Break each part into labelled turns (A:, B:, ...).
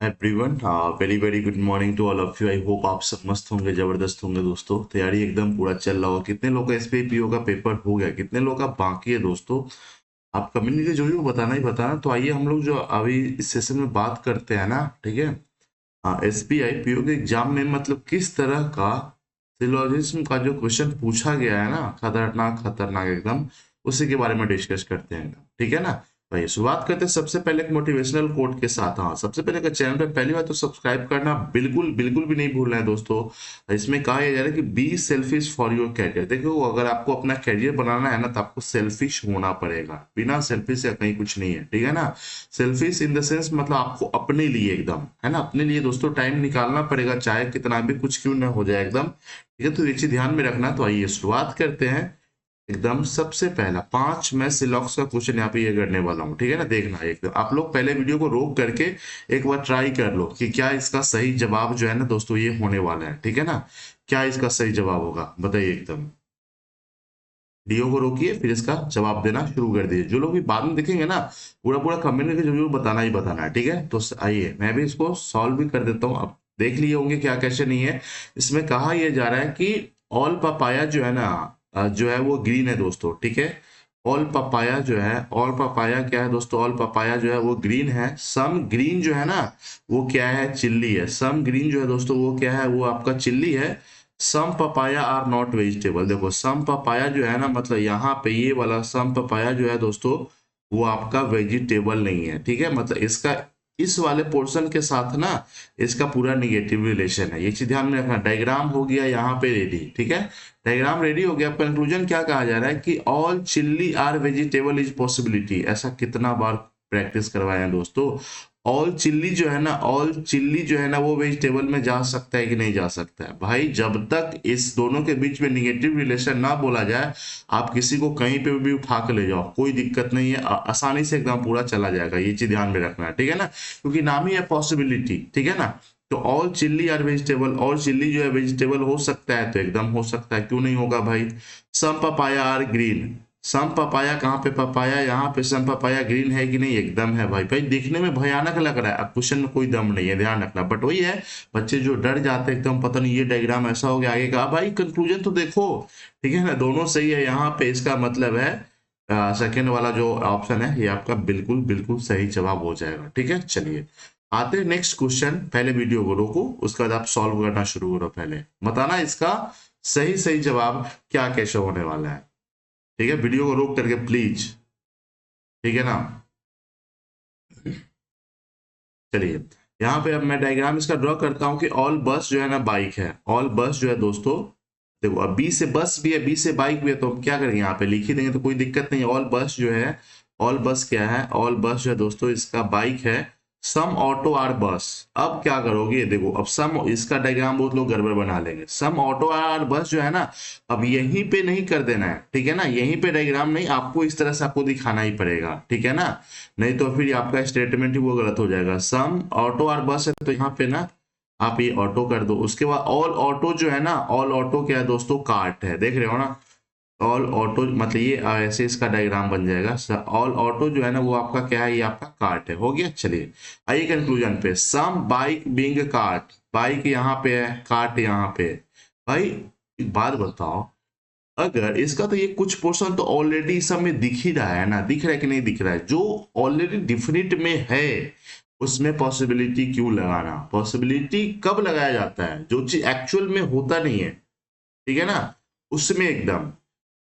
A: Everyone, very very good morning to all of you. I hope आप सब मस्त होंगे, जबरदस्त होंगे दोस्तों। तैयारी एकदम पूरा चल रहा होगा। कितने लोग का एसपीपीओ का पेपर हो गया, कितने लोग का बाकी है दोस्तों? आप कम्युनिटी जो भी वो बताना ही बताना। तो आइए हम लोग जो अभी इस सेशन में बात करते हैं ना, ठीक है। एसबीआई पीओ के एग्जाम में मतलब किस तरह का सिलोजिज्म का जो क्वेश्चन पूछा गया है ना, खतरनाक खतरनाक एकदम, उसी के बारे में डिस्कस करते हैं, ठीक है ना। भाई शुरुआत करते हैं सबसे पहले एक मोटिवेशनल कोट के साथ। हाँ, सबसे पहले अगर चैनल पे पहली बार तो सब्सक्राइब करना बिल्कुल बिल्कुल भी नहीं भूलना है दोस्तों। इसमें कहा जा रहा है कि be selfish for your career. देखो, अगर आपको अपना कैरियर बनाना है ना तो आपको सेल्फिश होना पड़ेगा। बिना सेल्फिश या कहीं कुछ नहीं है, ठीक है ना। सेल्फिश इन द सेंस मतलब आपको अपने लिए एकदम, है ना, अपने लिए दोस्तों टाइम निकालना पड़ेगा, चाहे कितना भी कुछ क्यों ना हो जाए एकदम, ठीक है। तो ये चीज ध्यान में रखना। तो आइए शुरुआत करते हैं एकदम। सबसे पहला 5 मैं सिलॉक्स का क्वेश्चन यहाँ पे ये करने वाला हूँ, ठीक है ना। देखना एकदम, आप लोग पहले वीडियो को रोक करके एक बार ट्राई कर लो कि क्या इसका सही जवाब जो है ना दोस्तों ये होने वाला है, ठीक है ना। क्या इसका सही जवाब होगा बताइए एकदम। वीडियो को रोकिए, फिर इसका जवाब देना शुरू कर दीजिए। जो लोग भी बाद में देखेंगे ना, पूरा पूरा कमेंट करके जरूर बताना ही बताना है, ठीक है। तो आइए मैं भी इसको सॉल्व भी कर देता हूँ। अब देख लिए होंगे क्या कैसे नहीं है। इसमें कहा यह जा रहा है कि ऑल पपाया जो है ना, जो है वो ग्रीन है दोस्तों, ठीक है। ऑल पपाया जो है, ऑल पपाया क्या है दोस्तों, ऑल पपाया जो है वो ग्रीन है। सम ग्रीन जो है ना वो क्या है, चिल्ली है। सम ग्रीन जो है दोस्तों वो क्या है, वो आपका चिल्ली है। सम पपाया आर नॉट वेजिटेबल। देखो, सम पपाया जो है ना, मतलब यहाँ पे ये वाला सम पपाया जो है दोस्तों वो आपका वेजिटेबल नहीं है, ठीक है। मतलब इसका इस वाले पोर्शन के साथ ना इसका पूरा निगेटिव रिलेशन है। ये चीज ध्यान में रखना। डायग्राम हो गया यहाँ पे रेडी, ठीक है। डायग्राम रेडी हो गया। कंक्लूजन क्या कहा जा रहा है कि all chilli are vegetable is possibility. ऐसा कितना बार प्रैक्टिस करवाए हैं दोस्तों। ऑल चिल्ली जो है ना, ऑल चिल्ली जो है ना वो वेजिटेबल में जा सकता है कि नहीं जा सकता है? भाई जब तक इस दोनों के बीच में निगेटिव रिलेशन ना बोला जाए, आप किसी को कहीं पे भी उठा के ले जाओ, कोई दिक्कत नहीं है, आसानी से एकदम पूरा चला जाएगा। ये चीज ध्यान में रखना है, ठीक है ना, क्योंकि नाम ही है पॉसिबिलिटी, ठीक है ना। तो all chilli are vegetable, all chilli जो है वेजिटेबल हो सकता है तो एकदम हो सकता है, क्यों नहीं होगा भाई। Some papaya are green. Some papaya कहाँ पे पपाया, यहाँ पे सम पपाया ग्रीन है कि नहीं, एकदम है भाई। भाई देखने में भयानक लग रहा है, अब क्वेश्चन में कोई दम नहीं है, ध्यान रखना। बट वही है, बच्चे जो डर जाते हैं एकदम, पता नहीं ये डायग्राम ऐसा हो गया आगे का। भाई कंक्लूजन तो देखो, ठीक है ना, दोनों सही है। यहाँ पे इसका मतलब है सेकेंड वाला जो ऑप्शन है ये आपका बिल्कुल बिल्कुल सही जवाब हो जाएगा, ठीक है। चलिए आते हैं नेक्स्ट क्वेश्चन। पहले वीडियो को रोको, उसके बाद आप सॉल्व करना शुरू करो। पहले बताना इसका सही सही जवाब क्या कैसे होने वाला है, ठीक है। वीडियो को रोक करके प्लीज, ठीक है ना। चलिए यहाँ पे अब मैं डायग्राम इसका ड्रॉ करता हूँ कि ऑल बस जो है ना बाइक है। ऑल बस जो है दोस्तों, देखो अब बी से बस भी है, बी से बाइक भी है, तो हम क्या करेंगे यहाँ पे लिख ही देंगे तो कोई दिक्कत नहीं है। ऑल बस जो है, ऑल बस क्या है, ऑल बस जो है दोस्तों इसका बाइक है। सम ऑटो आर बस। अब क्या करोगे, देखो अब सम, इसका डायग्राम बहुत लोग गड़बड़ बना लेंगे। सम ऑटो आर बस जो है ना, अब यहीं पे नहीं कर देना है, ठीक है ना। यहीं पे डायग्राम नहीं, आपको इस तरह से आपको दिखाना ही पड़ेगा, ठीक है ना। नहीं तो फिर आपका स्टेटमेंट ही वो गलत हो जाएगा। सम ऑटो आर बस है तो यहाँ पे ना आप ये ऑटो कर दो। उसके बाद ऑल ऑटो जो है ना, ऑल ऑटो क्या है दोस्तों, कार्ट है, देख रहे हो ना। ऑल ऑटो मतलब ये ऐसे इसका डायग्राम बन जाएगा। ऑल ऑटो जो है ना वो आपका क्या है, ये आपका कार्ट है। हो गया। चलिए आइए कंक्लूजन पे। सम बाइक बीइंग कार्ट, बाइक यहाँ पे है, कार्ट यहाँ पे है। भाई एक बात बताओ, अगर इसका तो ये कुछ पोर्शन तो ऑलरेडी सब में दिख ही रहा है ना, दिख रहा है कि नहीं दिख रहा है, जो ऑलरेडी डिफिनिट में है उसमें पॉसिबिलिटी क्यों लगाना। पॉसिबिलिटी कब लगाया जाता है, जो चीज एक्चुअल में होता नहीं है, ठीक है ना, उसमें एकदम।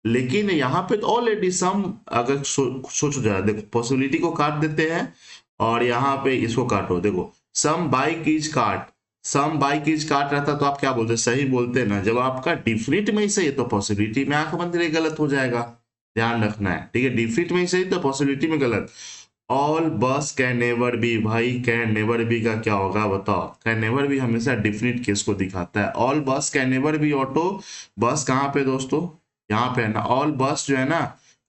A: लेकिन यहाँ पे तो ऑलरेडी सम, अगर सोचो जरा, देखो पॉसिबिलिटी को काट देते हैं और यहाँ पे इसको काटो। देखो सम बाइक इज काट, सम बाइक इज काट रहता तो आप क्या बोलते, सही बोलते ना। जब आपका डिफिनिट में ही सही है तो पॉसिबिलिटी में आंख बंद करके गलत हो जाएगा, ध्यान रखना है, ठीक है। डिफिनिट में ही सही तो पॉसिबिलिटी में गलत। ऑल बस कैन नेवर बी, भाई कैन नेवर बी का क्या होगा बताओ। कैन नेवर बी हमेशा डिफिनिट केस को दिखाता है। ऑल बस कैन नेवर बी ऑटो। बस कहाँ पे दोस्तों, यहाँ पे है ना। ऑल बस जो है ना,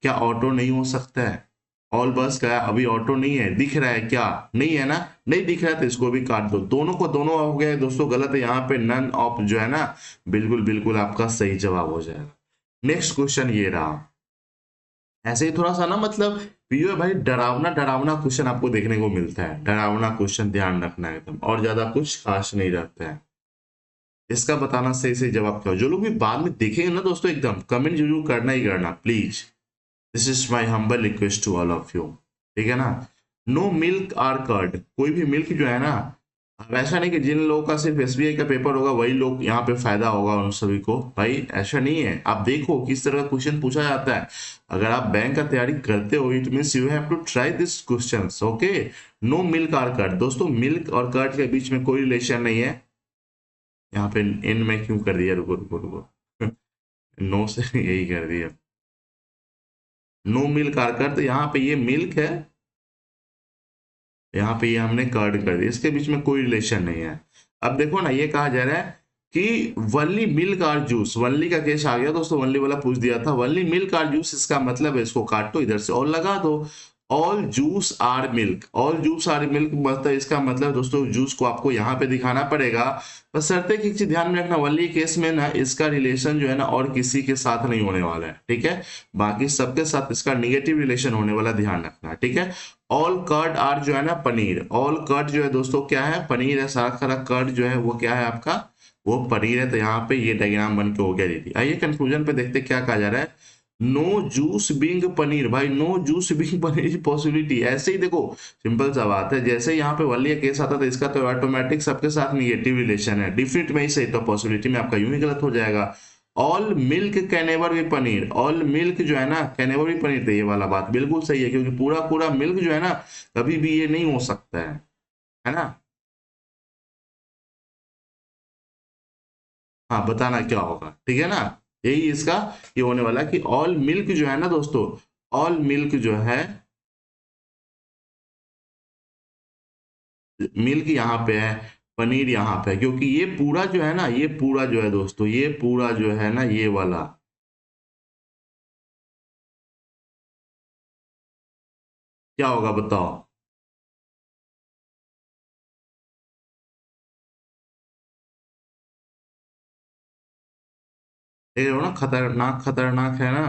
A: क्या ऑटो नहीं हो सकता है। ऑल बस का अभी ऑटो नहीं है, दिख रहा है क्या, नहीं है ना। नहीं दिख रहा है तो इसको भी काट दो। दोनों को दोनों हो गए दोस्तों गलत है। यहाँ पे नन ऑफ जो है ना बिल्कुल बिल्कुल आपका सही जवाब हो जाएगा। नेक्स्ट क्वेश्चन ये रहा। ऐसे ही थोड़ा सा ना मतलब पीओ भाई डरावना डरावना क्वेश्चन आपको देखने को मिलता है, डरावना क्वेश्चन, ध्यान रखना है एकदम, और ज्यादा कुछ खास नहीं रहता है। इसका बताना सही सही जवाब क्या हो। जो लोग भी बाद में देखेंगे ना दोस्तों, एकदम कमेंट जरूर करना ही करना please. This is my humble request to all of you, ठीक है ना। नो मिल्क आर कर्ड, कोई भी मिल्क जो है ना, अब ऐसा नहीं कि जिन लोगों का सिर्फ एसबीआई का पेपर होगा वही लोग यहाँ पे फायदा होगा उन सभी को, भाई ऐसा नहीं है। आप देखो किस तरह का क्वेश्चन पूछा जाता है। अगर आप बैंक का तैयारी करते हो it means you have to try this questions, okay. No milk are curd, दोस्तों मिल्क और कर्ड के बीच में कोई रिलेशन नहीं है। यहाँ पे इन में क्यों कर दिया, रुको रुको रुको नो से यही कर दिया। नो मिल्क आर कर्ड, तो यहाँ पे ये मिल्क है, यहाँ पे ये हमने कर्ड कर दिया, इसके बीच में कोई रिलेशन नहीं है। अब देखो ना, ये कहा जा रहा है कि only milk are juice, only का केस आ गया दोस्तों, वनली वाला पूछ दिया था। वनली मिल्क आर जूस, इसका मतलब है, इसको काटो इधर से और लगा दो, all juice are milk. All juice are milk मतलब, इसका मतलब दोस्तों जूस को आपको यहाँ पे दिखाना पड़ेगा। बस शर्त है कि एक चीज ध्यान में रखना, वनली केस में ना इसका रिलेशन जो है ना और किसी के साथ नहीं होने वाला है, ठीक है। बाकी सबके साथ इसका निगेटिव रिलेशन होने वाला, ध्यान रखना, ठीक है। ऑल कर्ड आर जो है ना पनीर, ऑल कर्ड जो है दोस्तों क्या है, पनीर है। सारा सारा कर्ड जो है वो क्या है आपका, वो पनीर है। तो यहाँ पे ये डायग्राम बन के हो गया दीदी। आइए कंक्लूजन पे देखते क्या कहा जा रहा है। नो जूस बिंग पनीर, भाई no juice being paneer possibility, ऐसे ही देखो सिंपल सा बात है। जैसे यहाँ पे वाली केस आता था, इसका तो ऑटोमेटिक सबके साथ निगेटिव रिलेशन है, डिफरेंट में ही सही, तो पॉसिबिलिटी में आपका यूं ही गलत हो जाएगा। All milk can ever be paneer, all milk जो है ना कैन एवर बी पनीर, तो ये वाला बात बिल्कुल सही है, क्योंकि पूरा पूरा मिल्क जो है ना कभी भी ये नहीं हो सकता है ना। हाँ बताना क्या होगा, ठीक है ना। यही इसका ये होने वाला है कि ऑल मिल्क जो है ना दोस्तों, ऑल मिल्क जो है, मिल्क यहाँ पे है, पनीर यहाँ पे है, क्योंकि ये पूरा जो है ना, ये पूरा जो है दोस्तों, ये पूरा जो है ना ये वाला, क्या होगा बताओ। देख रहे हो ना, खतरनाक खतरनाक है ना।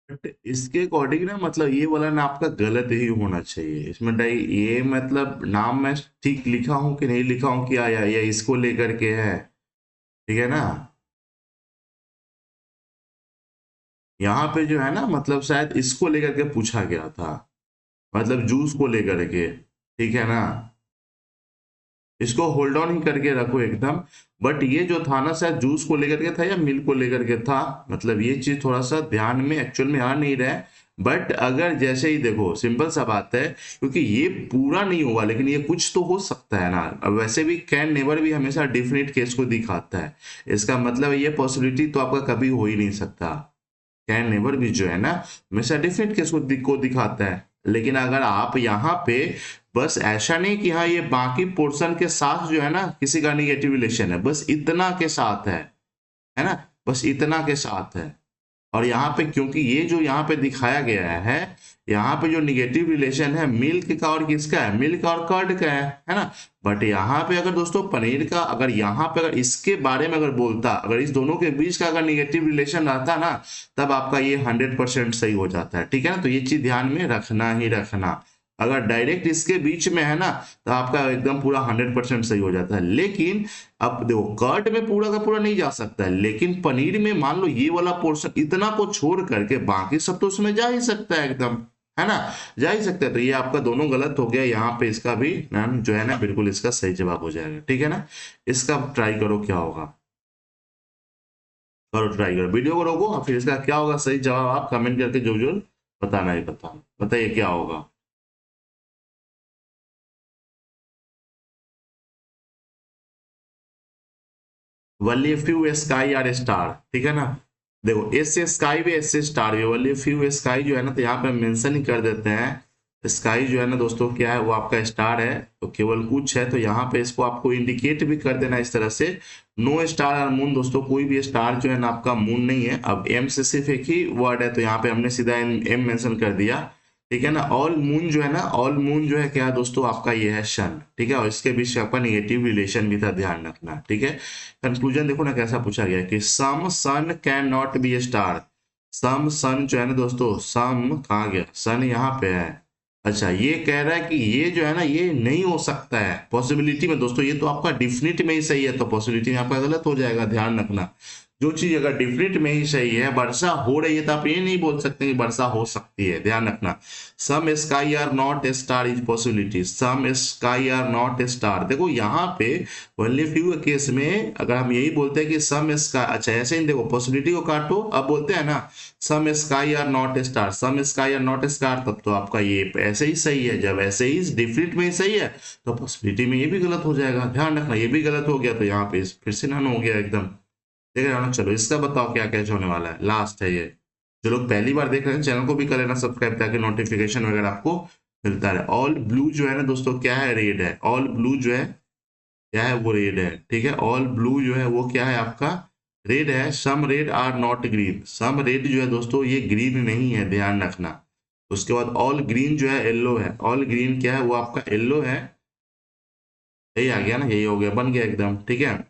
A: बट इसके अकॉर्डिंग ना, मतलब ये वाला ना आपका गलत ही होना चाहिए इसमें डाई, ये मतलब नाम मैं ठीक लिखा हूं कि नहीं लिखा हूं, क्या या इसको लेकर के है, ठीक है ना। यहाँ पे जो है ना, मतलब शायद इसको लेकर के पूछा गया था, मतलब जूस को लेकर के, ठीक है ना। इसको होल्ड ऑन ही करके रखो एकदम। बट ये जो था ना शायद जूस को लेकर के था या मिल्क को लेकर के था, मतलब ये चीज थोड़ा सा ध्यान में एक्चुअल में आ नहीं रहा है। बट अगर जैसे ही देखो सिंपल सा बात है, क्योंकि ये पूरा नहीं हुआ लेकिन ये कुछ तो हो सकता है ना। अब वैसे भी कैन नेवर भी हमेशा डिफिनिट केस को दिखाता है, इसका मतलब ये पॉसिबिलिटी तो आपका कभी हो ही नहीं सकता। कैन नेवर भी जो है ना हमेशा डिफरेंट केस को दिखाता है। लेकिन अगर आप यहाँ पे बस ऐसा नहीं कि हाँ ये बाकी पोर्शन के साथ जो है ना किसी का निगेटिव रिलेशन है, बस इतना के साथ है ना, बस इतना के साथ है। और यहाँ पे क्योंकि ये जो यहाँ पे दिखाया गया है, यहाँ पे जो निगेटिव रिलेशन है मिल्क का और किसका है, मिल्क और कर्ड का है ना। बट यहाँ पे अगर दोस्तों पनीर का, अगर यहाँ पे अगर इसके बारे में अगर बोलता, अगर इस दोनों के बीच का अगर निगेटिव रिलेशन रहता ना, तब आपका ये 100% सही हो जाता है, ठीक है ना। तो ये चीज ध्यान में रखना ही रखना। अगर डायरेक्ट इसके बीच में है ना, तो आपका एकदम पूरा 100% सही हो जाता है। लेकिन अब देखो कर्ड में पूरा का पूरा नहीं जा सकता है, लेकिन पनीर में मान लो ये वाला पोर्शन इतना को छोड़ करके बाकी सब तो उसमें जा ही सकता है एकदम, है ना, जा ही सकते हैं। तो ये आपका दोनों गलत हो गया, यहाँ पे इसका भी नाम जो है ना बिल्कुल इसका सही जवाब हो जाएगा। ठीक है ना, इसका ट्राई करो क्या होगा, करो ट्राई करो, वीडियो को रोको और फिर इसका क्या होगा सही जवाब आप कमेंट करके जो जो बताना ही बताना, बताइए क्या होगा। वली फ्यू स्काई आर स्टार, ठीक है ना, देखो एस से स्काई भी, एस से स्टार भी, वली फ्यू स्काई जो है ना तो यहाँ पे मेंशन ही कर देते हैं। स्काई जो है ना दोस्तों क्या है, वो आपका स्टार है, तो केवल कुछ है, तो यहाँ पे इसको आपको इंडिकेट भी कर देना इस तरह से। नो स्टार और मून दोस्तों, कोई भी स्टार जो है ना आपका मून नहीं है। अब एम से सिर्फ एक ही वर्ड है, तो यहाँ पे हमने सीधा एम मेंशन कर दिया। ठीक है ना, ऑल मून जो है ना, ऑल मून जो है क्या है दोस्तों आपका ये है सन। ठीक है, और इसके बीच आपका निगेटिव रिलेशन भी था, ध्यान रखना। ठीक है, कंक्लूजन देखो ना कैसा पूछा गया कि some sun can not be a star. Some sun जो है ना दोस्तों, सम कहाँ गया, सन यहाँ पे है। अच्छा, ये कह रहा है कि ये जो है ना ये नहीं हो सकता है पॉसिबिलिटी में दोस्तों, ये तो आपका डिफिनिट में ही सही है, तो पॉसिबिलिटी में आपका गलत हो जाएगा, ध्यान रखना। जो चीज अगर डिफिनिट में ही सही है, वर्षा हो रही है, तो आप ये नहीं बोल सकते कि वर्षा हो सकती है, ध्यान रखना। Some sky are not a star is possibility, some sky are not a star. देखो यहाँ पे ओनली फ्यू केस में अगर हम यही बोलते हैं कि सम स्काई, अच्छा ऐसे ही देखो पॉसिबिलिटी को काटो, अब बोलते हैं ना some sky are not a star, some sky are not a star, तब तो आपका ये ऐसे ही सही है। जब ऐसे ही डिफिनिट में ही सही है तो पॉसिबिलिटी में ये भी गलत हो जाएगा, ध्यान रखना। ये भी गलत हो गया तो यहाँ पे फिर से नन हो गया एकदम। देख रहे हो ना, चलो इसका बताओ क्या कैच होने वाला है, लास्ट है ये। जो लोग पहली बार देख रहे हैं चैनल को भी कर लेना सब्सक्राइब, ताकि नोटिफिकेशन वगैरह आपको मिलता रहे। ऑल ब्लू जो है ना दोस्तों क्या है, रेड है। ऑल ब्लू जो है क्या है, वो रेड है। ठीक है, ऑल ब्लू जो है वो क्या है आपका, रेड है। Some red are not green, some red जो है दोस्तों ये ग्रीन नहीं है, ध्यान रखना। उसके बाद ऑल ग्रीन जो है येलो है, ऑल ग्रीन क्या है वो आपका येलो है। यही आ गया ना, यही हो गया, बन गया एकदम। ठीक है,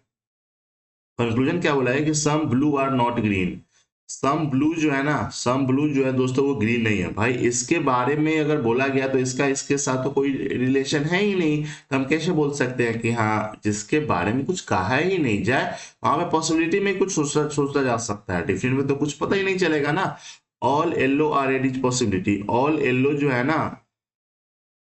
A: कंक्लूजन क्या बोला है कि some blue are not green. Some blue जो है ना, सम ब्लू जो है दोस्तों वो ग्रीन नहीं है भाई। इसके बारे में अगर बोला गया तो इसका इसके साथ तो कोई रिलेशन है ही नहीं, तो हम कैसे बोल सकते हैं कि हाँ जिसके बारे में कुछ कहा ही नहीं जाए वहां पे पॉसिबिलिटी में कुछ सोचा सोचा जा सकता है, डिफरेंट में तो कुछ पता ही नहीं चलेगा ना। All yellow are red is possibility, all yellow जो है ना,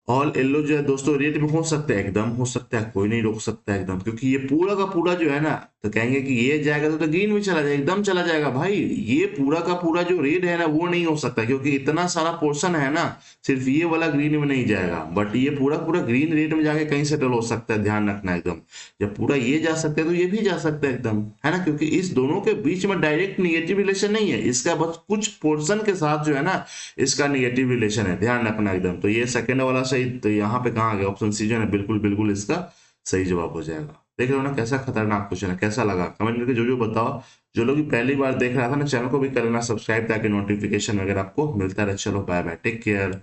A: ऑल येलो जो है दोस्तों रेड में हो सकता है, एकदम हो सकता है, कोई नहीं रोक सकता है एकदम, क्योंकि ये पूरा का पूरा जो है ना, तो कहेंगे कि ये जाएगा तो ग्रीन भी चला जाएगा, एकदम चला जाएगा भाई। ये पूरा का पूरा जो रेड है ना वो नहीं हो सकता, क्योंकि इतना सारा पोर्शन है ना, सिर्फ ये वाला ग्रीन में नहीं जाएगा, बट ये पूरा पूरा ग्रीन रेड में जाके कहीं सेटल हो सकता है, ध्यान रखना एकदम। जब पूरा ये जा सकता है तो ये भी जा सकता है एकदम, है ना, क्योंकि इस दोनों के बीच में डायरेक्ट निगेटिव रिलेशन नहीं है, इसका बस कुछ पोर्शन के साथ जो है ना इसका निगेटिव रिलेशन है, ध्यान रखना एकदम। तो ये सेकंड वाला सही, तो यहाँ पे कहाँ गया ऑप्शन सी जो है ना, बिल्कुल बिल्कुल इसका सही जवाब हो जाएगा। देख रहे हो ना कैसा खतरनाक क्वेश्चन है, कैसा लगा कमेंट करके जो जो बताओ। जो लोग भी पहली बार देख रहा था ना, चैनल को भी कर लेना सब्सक्राइब, ताकि नोटिफिकेशन वगैरह आपको मिलता रहे। चलो बाय बाय, टेक केयर।